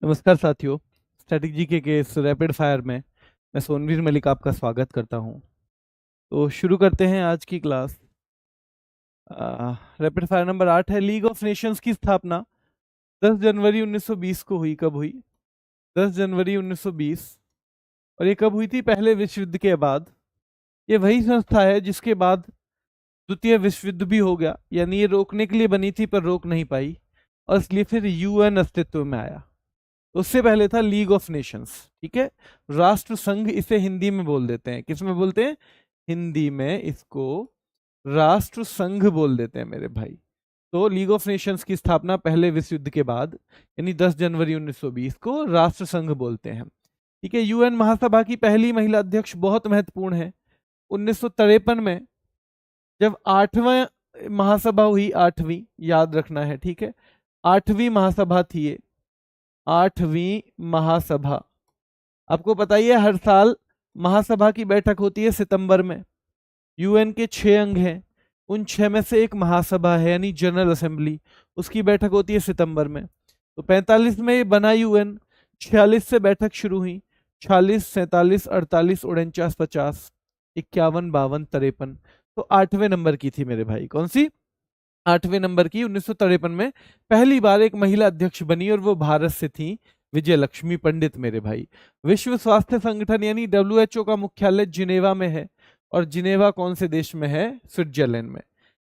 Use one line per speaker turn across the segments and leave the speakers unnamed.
नमस्कार साथियों, static GK के इस रैपिड फायर में मैं सोनवीर मलिक आपका स्वागत करता हूं। तो शुरू करते हैं आज की क्लास। रैपिड फायर नंबर 8 है। लीग ऑफ नेशंस की स्थापना 10 जनवरी 1920 को हुई। कब हुई? 10 जनवरी 1920। और ये कब हुई थी? पहले विश्व युद्ध के बाद। ये वही संस्था है जिसके बाद द्वितीय विश्व युद्ध भी हो गया, यानी ये रोकने के लिए बनी थी पर रोक नहीं पाई, और इसलिए फिर यूएन अस्तित्व में आया। उससे पहले था लीग ऑफ नेशंस। ठीक है, राष्ट्र संघ इसे हिंदी में बोल देते हैं। किस में बोलते हैं? हिंदी में इसको राष्ट्र संघ बोल देते हैं मेरे भाई। तो लीग ऑफ नेशंस की स्थापना पहले विश्व युद्ध के बाद, यानी 10 जनवरी 1920 को राष्ट्र संघ बोलते हैं। ठीक है, यूएन महासभा की पहली महिला अध्यक्ष बहुत महत्वपूर्ण है। 1953 में जब 8वां महासभा हुई, 8वीं याद रखना है, ठीक है, 8वीं महासभा थी ये, 8वीं महासभा। आपको पता ही है हर साल महासभा की बैठक होती है सितंबर में। यूएन के 6 अंग हैं, उन 6 में से एक महासभा है, यानी जनरल असेंबली, उसकी बैठक होती है सितंबर में। तो 45 में बना यूएन, 46 से बैठक शुरू हुई, 46, 47, 48, 49, 50, 51, 52, 53। तो 8वें नंबर की थी मेरे भाई। कौन सी? 8वें नंबर की। 1953 में पहली बार एक महिला अध्यक्ष बनी और वो भारत से थी, विजय लक्ष्मी पंडित मेरे भाई। विश्व स्वास्थ्य संगठन यानी डब्ल्यूएचओ का मुख्यालय जिनेवा में है, और जिनेवा कौन से देश में है? स्विट्जरलैंड में।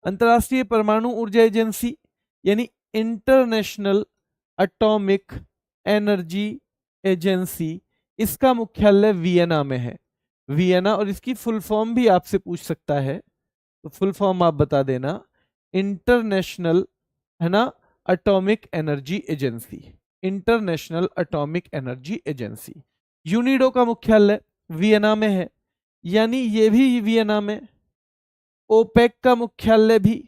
अंतर्राष्ट्रीय परमाणु ऊर्जा एजेंसी यानी इंटरनेशनल एटॉमिक एनर्जी एजेंसी, इसका मुख्यालय वियना में है, वियना। और इसकी फुल फॉर्म भी आपसे पूछ सकता है, तो फुल फॉर्म आप बता देना। इंटरनेशनल, है ना, atomic energy agency, international atomic energy agency. UNIDO का मुख्यालय वियना में है, यानी ये भी वियना में। ओपेक का मुख्यालय भी,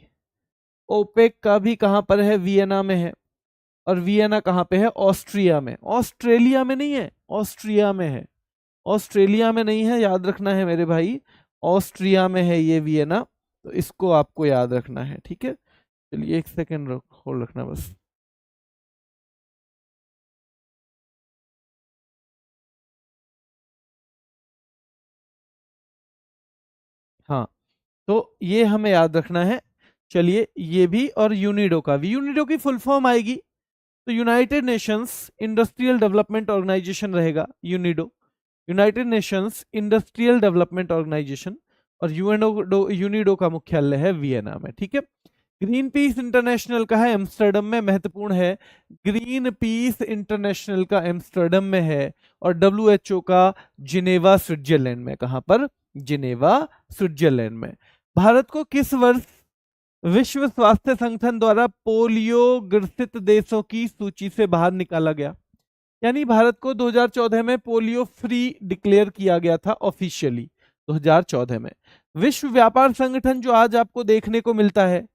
ओपेक का भी कहां पर है? वियना में है। और वियना कहां पे है? ऑस्ट्रिया में। ऑस्ट्रेलिया में नहीं है, ऑस्ट्रिया में है। ऑस्ट्रेलिया में नहीं है, याद रखना है मेरे भाई, ऑस्ट्रिया में है ये वियना। तो इसको आपको याद रखना है, ठीक है। चलिए एक सेकेंड होल्ड रखना बस। हाँ, तो ये हमें याद रखना है। चलिए, ये भी, और यूनिडो का भी। यूनिडो की फुल फॉर्म आएगी तो United Nations Industrial Development Organisation रहेगा UNIDO, United Nations Industrial Development Organisation. और यूनिडो का मुख्यालय है वियना में, ठीक है। ग्रीन पीस इंटरनेशनल का है एम्स्टर्डम में, महत्वपूर्ण है। ग्रीन पीस इंटरनेशनल का एम्स्टर्डम में है, और डब्ल्यूएचओ का जिनेवा स्विट्जरलैंड में। कहां पर? जिनेवा स्विट्जरलैंड में। भारत को किस वर्ष विश्व स्वास्थ्य संगठन द्वारा पोलियो ग्रसित देशों की सूची से बाहर निकाला गया? यानी भारत को 2014 में पोलियो फ्री डिक्लेयर किया गया था ऑफिशियली, 2014 में। विश्व व्यापार संगठन जो आज आपको देखने को मिलता है,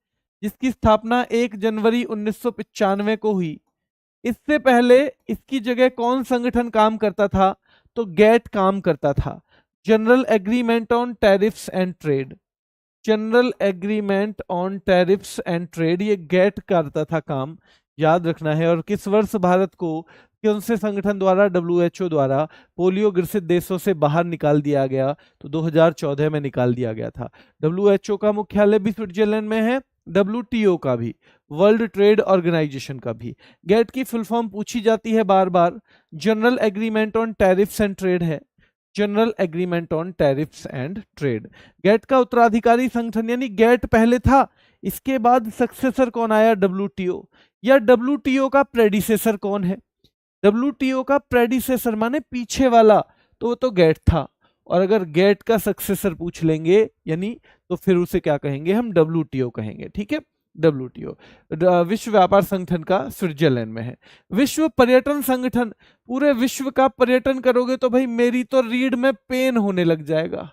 जिसकी स्थापना 1 जनवरी 1995 को हुई, इससे पहले इसकी जगह कौन संगठन काम करता था? तो गेट काम करता था, general Agreement on Tariffs and trade. General Agreement on Tariffs and trade, ये गेट करता था काम, याद रखना है। और किस वर्ष भारत को कौन से संगठन द्वारा, डब्ल्यूएचओ द्वारा, पोलियो ग्रसित देशों से बाहर निकाल दिया गया? तो 2014 में निकाल दिया गया था। डब्ल्यूएचओ का मुख्यालय भी स्विट्जरलैंड में है, डब्ल्यूटीओ का भी, वर्ल्ड ट्रेड ऑर्गेनाइजेशन का भी। गेट की फुल फॉर्म पूछी जाती है बार बार, General Agreement on Tariffs and Trade है, General Agreement on Tariffs and Trade. GATT का उत्तराधिकारी संगठन, यानी गेट पहले था, इसके बाद सक्सेसर कौन आया? डब्ल्यूटीओ। या डब्ल्यूटीओ का प्रेडिसेसर कौन है? डब्ल्यूटीओ का प्रेडिसेसर माने पीछे वाला, तो वो तो गेट था। और अगर गेट का सक्सेसर पूछ लेंगे यानी, तो फिर उसे क्या कहेंगे? हम डब्ल्यूटीओ कहेंगे, ठीक है। डब्ल्यूटीओ विश्व व्यापार संगठन का स्विट्जरलैंड में है। विश्व पर्यटन संगठन, पूरे विश्व का पर्यटन करोगे तो भाई मेरी तो रीढ़ में पेन होने लग जाएगा,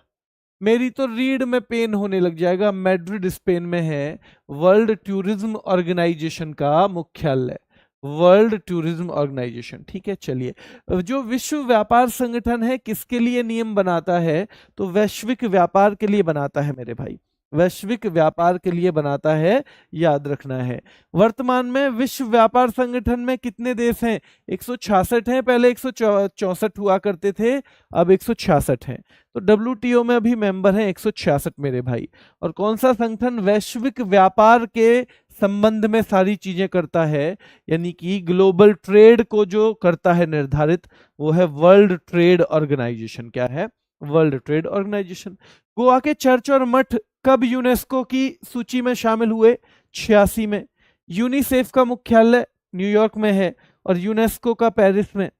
मेरी तो रीढ़ में पेन होने लग जाएगा। मैड्रिड स्पेन में है वर्ल्ड टूरिज्म ऑर्गेनाइजेशन का मुख्यालय, वर्ल्ड टूरिज्म ऑर्गेनाइजेशन, ठीक है। चलिए, जो विश्व व्यापार संगठन है किसके लिए नियम बनाता है? तो वैश्विक व्यापार के लिए बनाता है मेरे भाई। वैश्विक व्यापार के लिए बनाता है, याद रखना है। वर्तमान में विश्व व्यापार संगठन में कितने देश हैं? 166 हैं, पहले 164 हुआ करते थे, अब 166 हैं। तो WTO में अभी मेंबर हैं 166 मेरे भाई। और कौन सा संगठन वैश्विक व्यापार के संबंध में सारी चीजें करता है, यानी कि ग्लोबल ट्रेड को जो करता है निर्धारित, वो है वर्ल्ड ट्रेड ऑर्गेनाइजेशन। क्या है? World trade organisation. गोवा के चर्च और मठ कब यूनेस्को की सूची में शामिल हुए? 86 में। यूनिसेफ का मुख्यालय न्यूयॉर्क में है और यूनेस्को का पेरिस में।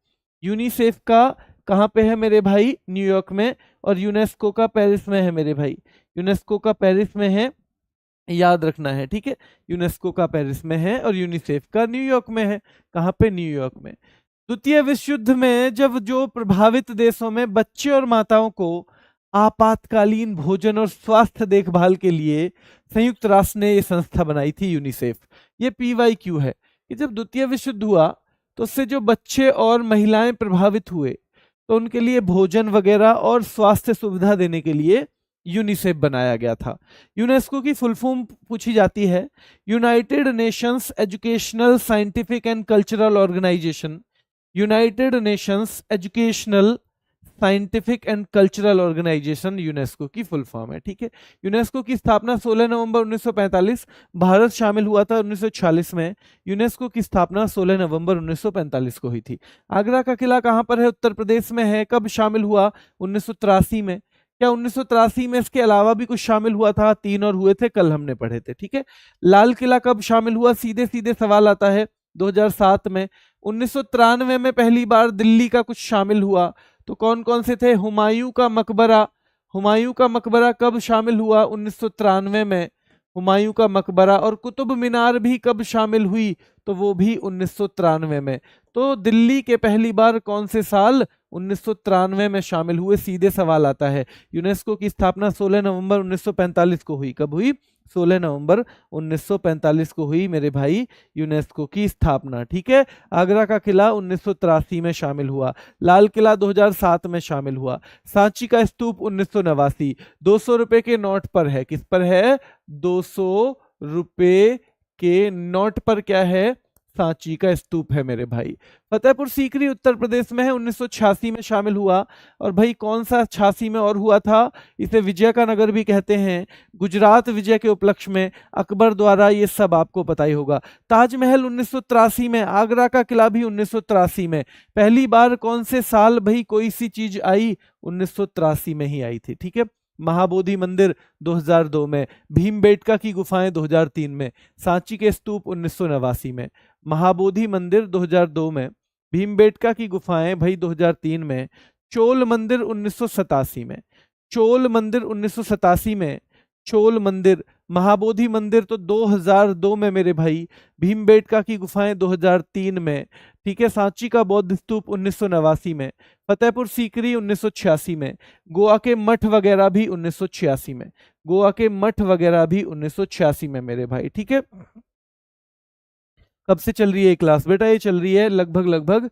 यूनिसेफ का कहाँ पे है मेरे भाई? न्यूयॉर्क में। और यूनेस्को का पेरिस में है मेरे भाई। यूनेस्को का पेरिस में है, याद रखना है, ठीक है। यूनेस्को का पेरिस में है और यूनिसेफ का न्यूयॉर्क में है। कहाँ पे? न्यूयॉर्क में। द्वितीय विश्व युद्ध में जब जो प्रभावित देशों में बच्चे और माताओं को आपातकालीन भोजन और स्वास्थ्य देखभाल के लिए संयुक्त राष्ट्र ने ये संस्था बनाई थी, यूनिसेफ। ये PYQ है कि जब द्वितीय विश्व युद्ध हुआ तो उससे जो बच्चे और महिलाएं प्रभावित हुए तो उनके लिए भोजन वगैरह और स्वास्थ्य सुविधा देने के लिए यूनिसेफ बनाया गया था। यूनेस्को की फुल फॉर्म पूछी जाती है, United Nations Educational Scientific and Cultural Organisation. United Nations Educational Scientific and Cultural Organisation UNESCO की फुल फॉर्म है, ठीक है। यूनेस्को की स्थापना 16 नवंबर 1945, भारत शामिल हुआ था 1946 में। यूनेस्को की स्थापना 16 नवंबर 1945 को हुई थी। आगरा का किला कहाँ पर है? उत्तर प्रदेश में है। कब शामिल हुआ? 1983 में। क्या 1983 में इसके अलावा भी कुछ शामिल हुआ था? 3 और हुए थे, कल हमने पढ़े थे, ठीक है। लाल किला कब शामिल हुआ? सीधे सीधे सवाल आता है, 2007 में। 1993 में पहली बार दिल्ली का कुछ शामिल हुआ, तो कौन कौन से थे? हुमायूं का मकबरा। हुमायूं का मकबरा कब शामिल हुआ? 1993 में, हुमायूं का मकबरा। और कुतुब मीनार भी कब शामिल हुई? तो वो भी 1993 में। तो दिल्ली के पहली बार कौन से साल? 1993 में शामिल हुए। सीधे सवाल आता है। यूनेस्को की स्थापना 16 नवंबर 1945 को हुई। कब हुई? 16 नवंबर 1945 को हुई मेरे भाई यूनेस्को की स्थापना, ठीक है। आगरा का किला 1983 में शामिल हुआ। लाल किला 2007 में शामिल हुआ। सांची का स्तूप 1989 200 रुपए के नोट पर है। किस पर है? 200 रुपए के नोट पर क्या है? सांची का स्तूप है मेरे भाई। फतेहपुर सीकरी उत्तर प्रदेश में है, 1986 में शामिल हुआ। और भाई कौन सा 86 में और हुआ था? इसे विजय का नगर भी कहते हैं। गुजरात विजय के उपलक्ष्य में अकबर द्वारा, ये सब आपको पता ही होगा। ताजमहल 1983 में, आगरा का किला भी 1983 में। पहली बार कौन से साल भाई कोई सी चीज आई? 1983 में ही आई थी, ठीक है। महाबोधि मंदिर 2002 में। भीमबेटका की गुफाएं 2003 में। सांची के स्तूप 1989 में। महाबोधि मंदिर 2002 में। भीमबेटका की गुफाएं भाई 2003 में। चोल मंदिर 1987 में। चोल मंदिर 1987 में। चोल मंदिर। महाबोधि मंदिर तो 2002 में मेरे भाई। भीमबेटका की गुफाएं 2003 में, ठीक है। सांची का बौद्ध स्तूप 1989 में। फतेहपुर सीकरी 1986 में। गोवा के मठ वगैरह भी 1986 में। गोवा के मठ वगैरह भी 1986 में मेरे भाई, ठीक है। कब से चल रही है क्लास बेटा? ये चल रही है लगभग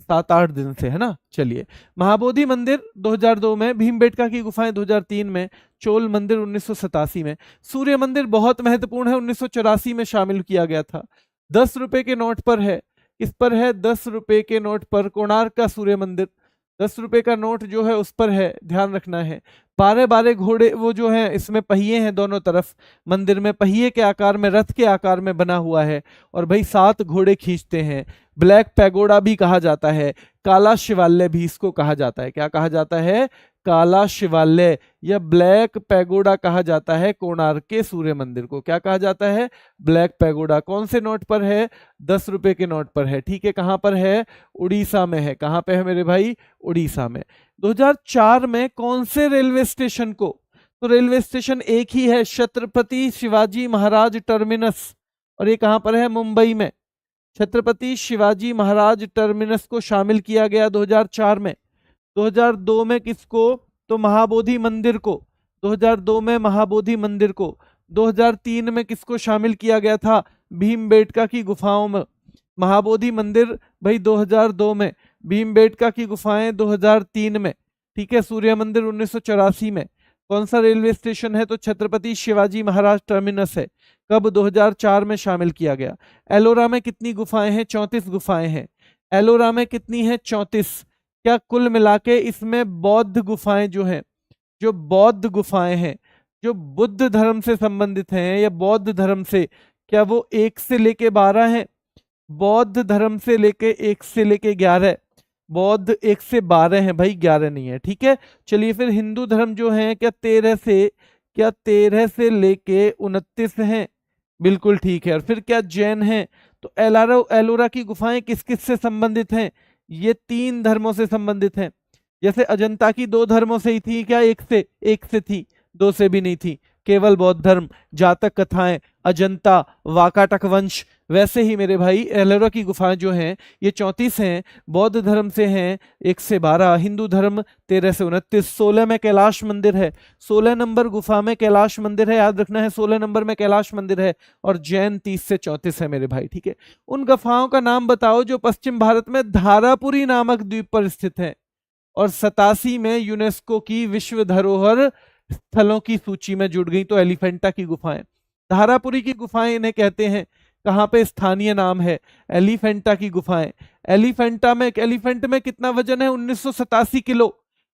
7-8 दिन से, है ना। चलिए, महाबोधि मंदिर 2002 में। भीमबेटका की गुफाएं 2003 में। चोल मंदिर 1987 में। सूर्य मंदिर बहुत महत्वपूर्ण है, 1984 में शामिल किया गया था। 10 रुपए के नोट पर है। किस पर है? 10 रुपए के नोट पर कोणार्क का सूर्य मंदिर। 10 रुपए का नोट जो है उस पर है, ध्यान रखना है। 12 घोड़े वो जो है, इसमें पहिए हैं दोनों तरफ। मंदिर में पहिए के आकार में, रथ के आकार में बना हुआ है। और भाई 7 घोड़े खींचते हैं। ब्लैक पैगोडा भी कहा जाता है। काला शिवालय भी इसको कहा जाता है। क्या कहा जाता है? काला शिवालय या ब्लैक पैगोडा कहा जाता है कोणार्क के सूर्य मंदिर को। क्या कहा जाता है? Black pagoda. कौन से नोट पर है? 10 रुपए के नोट पर है, ठीक है। कहां पर है? उड़ीसा में है। कहां पे है मेरे भाई? उड़ीसा में। 2004 में कौन से रेलवे स्टेशन को? तो रेलवे स्टेशन एक ही है, छत्रपति शिवाजी महाराज टर्मिनस। और ये कहां पर है? मुंबई में। छत्रपति शिवाजी महाराज टर्मिनस को शामिल किया गया 2004 में। 2002 में किसको? तो महाबोधि मंदिर को। 2002 में महाबोधि मंदिर को। 2003 में किसको शामिल किया गया था? भीमबेटका की गुफाओं में। महाबोधि मंदिर भाई 2002 में। भीमबेटका की गुफाएं 2003 में, ठीक है। सूर्य मंदिर 1984 में। कौन सा रेलवे स्टेशन है? तो छत्रपति शिवाजी महाराज टर्मिनस है। कब? 2004 में शामिल किया गया। एलोरा में कितनी गुफाएं हैं? 34 गुफाएं हैं। एलोरा में कितनी है? 34। क्या कुल मिला के इसमें बौद्ध गुफाएं जो हैं, जो बौद्ध गुफाएं हैं, जो बुद्ध धर्म से संबंधित हैं या बौद्ध धर्म से, क्या वो 1 से लेके 12 हैं? बौद्ध धर्म से लेके 1 से लेके 11, बौद्ध 1 से 12 है भाई, 11 नहीं है। ठीक है, चलिए फिर हिंदू धर्म जो है क्या 13 से लेके 29 हैं? बिल्कुल ठीक है। और फिर क्या जैन है? तो एलोरा की गुफाएं किस किस से संबंधित हैं? ये 3 धर्मों से संबंधित हैं। जैसे अजंता की 2 धर्मों से ही थी क्या? एक से थी, 2 से भी नहीं थी, केवल बौद्ध धर्म, जातक कथाएं, अजंता, वाकाटक वंश। वैसे ही मेरे भाई एलोरा की गुफाएं जो हैं ये 34 हैं, बौद्ध धर्म से हैं 1 से 12, हिंदू धर्म 13 से 29। 16 में कैलाश मंदिर है, 16 नंबर गुफा में कैलाश मंदिर है, याद रखना है 16 नंबर में कैलाश मंदिर है। और जैन 30 से 34 है मेरे भाई। ठीक है, उन गुफाओं का नाम बताओ जो पश्चिम भारत में धारापुरी नामक द्वीप पर स्थित है और 87 में यूनेस्को की विश्व धरोहर स्थलों की सूची में जुड़ गई। तो एलिफेंटा की गुफाएं, धारापुरी की गुफाएं इन्हें कहते हैं। कहां पे? स्थानीय नाम है एलिफेंटा की गुफाएं। एलिफेंट में कितना वजन है? 1987 किलो।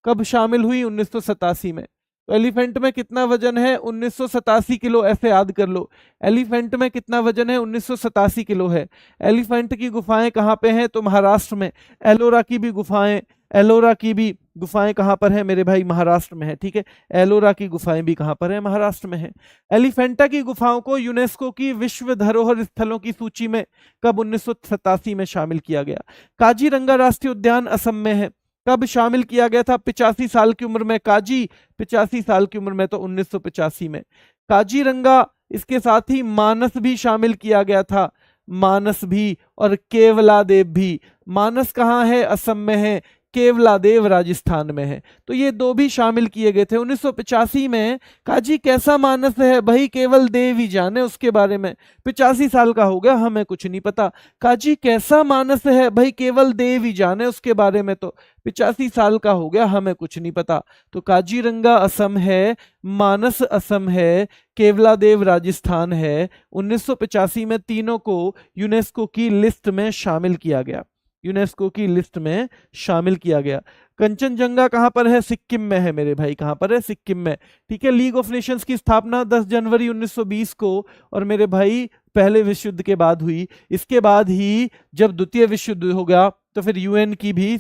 कब शामिल हुई? 1987 में। तो एलिफेंट में कितना वजन है? 1987 किलो, ऐसे याद कर लो। एलिफेंट में कितना वजन है? 1987 किलो है। एलिफेंट की गुफाएं कहां पे हैं? तो महाराष्ट्र में। एलोरा की भी गुफाएं कहां पर है मेरे भाई? महाराष्ट्र में है। ठीक है, एलोरा की गुफाएं भी कहां पर है? महाराष्ट्र में है। एलिफेंटा की गुफाओं को यूनेस्को की विश्व धरोहर स्थलों की सूची में कब? 1987 में शामिल किया गया। काजीरंगा राष्ट्रीय उद्यान असम में है। कब शामिल किया गया था? 85 साल की उम्र में। 85 साल की उम्र में, तो 1985 में काजीरंगा। इसके साथ ही मानस भी शामिल किया गया था, मानस भी, और केवलादेव भी। मानस कहाँ है? असम में है। केवलादेव राजस्थान में है। तो ये 2 भी शामिल किए गए थे 1985 में। काजी कैसा मानस है भाई? केवल देव ही जाने उसके बारे में। 85 साल का हो गया, हमें कुछ नहीं पता। काजी कैसा मानस है भाई? केवल देव ही जाने उसके बारे में। तो 85 साल का हो गया, हमें कुछ नहीं पता। तो काजीरंगा असम है, मानस असम है, केवलादेव राजस्थान है। 1985 में तीनों को यूनेस्को की लिस्ट में शामिल किया गया, यूनेस्को की लिस्ट में शामिल किया गया। कंचनजंगा कहां पर है? सिक्किम में है मेरे भाई। कहां पर है? सिक्किम में। ठीक है, लीग ऑफ नेशंस की स्थापना 10 जनवरी 1920 को, और मेरे भाई पहले विश्व युद्ध के बाद हुई। इसके बाद ही जब द्वितीय विश्व युद्ध हो गया तो फिर यूएन की भी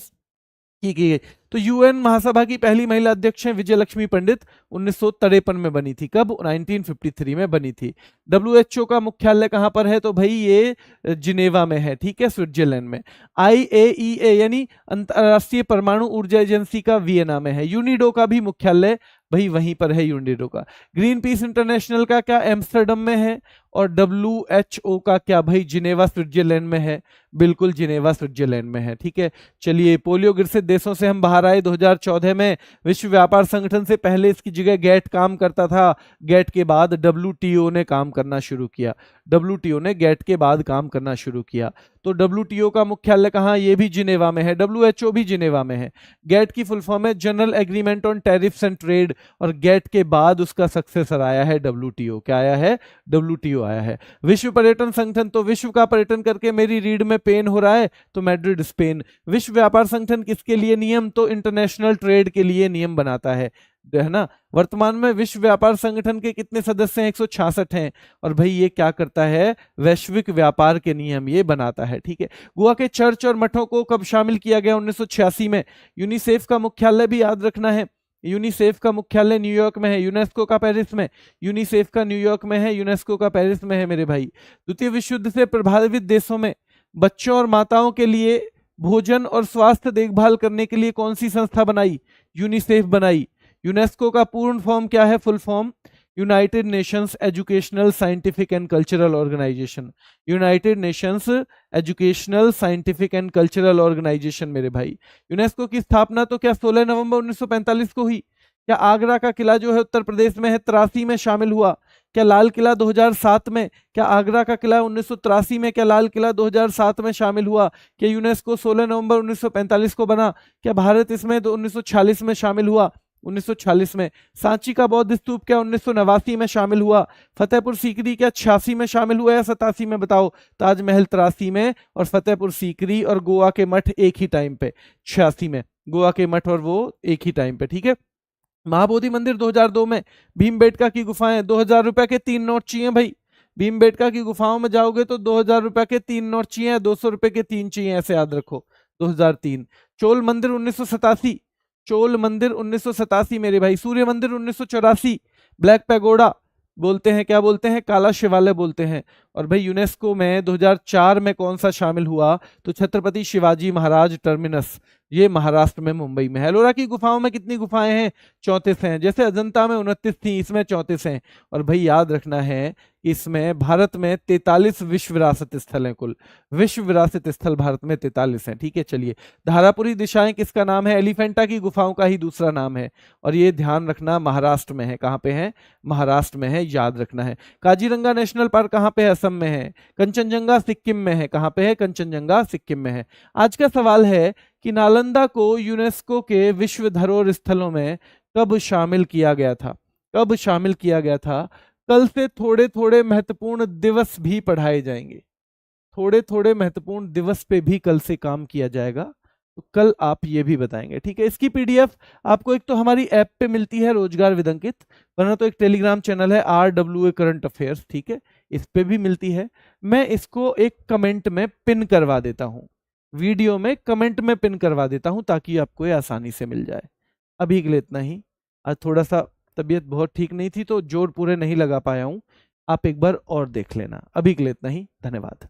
की गई। तो यूएन महासभा की पहली महिला अध्यक्ष हैं विजय लक्ष्मी पंडित, 1953 में बनी थी। कब? 1953 में बनी थी। डब्ल्यूएचओ का मुख्यालय कहां पर है? तो भाई ये जिनेवा में है। ठीक है, स्विट्जरलैंड में। IAEA यानी अंतरराष्ट्रीय परमाणु ऊर्जा एजेंसी का वियना में है। यूनिडो का भी मुख्यालय भाई वहीं पर है, यूनिडो का। ग्रीन पीस इंटरनेशनल का क्या? एम्स्टर्डम में है। और WHO का क्या भाई? जिनेवा स्विट्जरलैंड में है। बिल्कुल, जिनेवा स्विट्जरलैंड में है। ठीक है, चलिए पोलियो ग्रसित देशों से हम बाहर आए 2014 में। विश्व व्यापार संगठन से पहले इसकी जगह गैट काम करता था। गैट के बाद WTO ने काम करना शुरू किया। WTO ने गैट के बाद काम करना शुरू किया। तो WTO का मुख्यालय कहाँ? ये भी जिनेवा में है। WHO भी जिनेवा में है। गैट की फुल फॉर्म है General Agreement on Tariffs and trade, और गैट के बाद उसका सक्सेसर आया है WTO। क्या आया है? WTO आया है। विश्व पर्यटन संगठन, तो विश्व का पर्यटन करके मेरी रीड में पेन हो रहा है, तो मैड्रिड स्पेन। विश्व व्यापार संगठन किसके लिए नियम? तो इंटरनेशनल ट्रेड के लिए नियम बनाता है ना। वर्तमान में विश्व व्यापार संगठन के कितने सदस्य हैं? 166 हैं। और भाई ये क्या करता है? वैश्विक व्यापार के नियम ये बनाता है। ठीक है, गोवा के चर्च और मठों को कब शामिल किया गया? 1986 में। यूनिसेफ का मुख्यालय भी याद रखना है, यूनिसेफ का मुख्यालय न्यूयॉर्क में है। यूनेस्को का पेरिस में। यूनिसेफ का न्यूयॉर्क में है, यूनेस्को का पेरिस में है मेरे भाई। द्वितीय विश्व युद्ध से प्रभावित देशों में बच्चों और माताओं के लिए भोजन और स्वास्थ्य देखभाल करने के लिए कौन सी संस्था बनाई? यूनिसेफ बनाई। यूनेस्को का पूर्ण फॉर्म क्या है? Full form United Nations Educational Scientific and Cultural Organisation. United Nations Educational Scientific and Cultural Organisation मेरे भाई। यूनेस्को की स्थापना तो क्या 16 नवंबर 1945 को हुई? क्या आगरा का किला जो है उत्तर प्रदेश में है 83 में शामिल हुआ? क्या लाल किला 2007 में? क्या आगरा का किला 1983 में? क्या लाल किला 2007 में शामिल हुआ? क्या यूनेस्को 16 नवंबर 1945 को बना? क्या भारत इसमें 1946 में शामिल हुआ? 1946 में। सांची का बौद्ध स्तूप क्या 1989 में शामिल हुआ? फतेहपुर सीकरी क्या 86 में शामिल हुआ या 87 में? बताओ। ताजमहल 83 में और फतेहपुर सीकरी और गोवा के मठ एक ही टाइम पे 86 में। गोवा के मठ और वो एक ही टाइम पे, ठीक है। महाबोधि मंदिर 2002 में। भीमबेटका की गुफाएं 2000 रुपए के 3 नोट चाहिए भाई। भीमबेटका की गुफाओं में जाओगे तो 2000 रुपए के 3 नोट चाहिए, 200 रुपए के 3 चाहिए, ऐसे याद रखो। 2003। चोल मंदिर 1987। चोल मंदिर 1987 मेरे भाई। सूर्य मंदिर 1984। ब्लैक पैगोडा बोलते हैं, क्या बोलते हैं? काला शिवालय बोलते हैं। और भाई यूनेस्को में 2004 में कौन सा शामिल हुआ? तो छत्रपति शिवाजी महाराज टर्मिनस, ये महाराष्ट्र में मुंबई में है। एलोरा की गुफाओं में कितनी गुफाएं हैं? 34 हैं। जैसे अजंता में 29 थी, इसमें 34 हैं। और भाई याद रखना है, इसमें भारत में 43 विश्व विरासत स्थल हैं कुल। विश्व विरासत स्थल भारत में 43 हैं, ठीक है। चलिए, धारापुरी दिशाएं किसका नाम है? एलिफेंटा की गुफाओं का ही दूसरा नाम है। और ये ध्यान रखना, महाराष्ट्र में है। कहाँ पे है? महाराष्ट्र में है, याद रखना है। काजीरंगा नेशनल पार्क कहाँ पे है? असम में है। कंचनजंगा सिक्किम में है। कहाँ पे है? कंचनजंगा सिक्किम में है। आज का सवाल है कि नालंदा को यूनेस्को के विश्व धरोहर स्थलों में कब शामिल किया गया था? कब शामिल किया गया था? कल से थोड़े थोड़े महत्वपूर्ण दिवस भी पढ़ाए जाएंगे। थोड़े थोड़े महत्वपूर्ण दिवस पे भी कल से काम किया जाएगा, तो कल आप ये भी बताएंगे, ठीक है। इसकी पीडीएफ आपको एक तो हमारी ऐप पे मिलती है रोजगार विदंकित, वरना तो एक टेलीग्राम चैनल है RWA करंट अफेयर्स, ठीक है, इस पे भी मिलती है। मैं इसको एक कमेंट में पिन करवा देता हूं, वीडियो में कमेंट में पिन करवा देता हूं, ताकि आपको ये आसानी से मिल जाए। अभी के लिए इतना ही। आज थोड़ा सा तबीयत बहुत ठीक नहीं थी तो जोर पूरे नहीं लगा पाया हूं, आप एक बार और देख लेना। अभी के लिए इतना ही, धन्यवाद।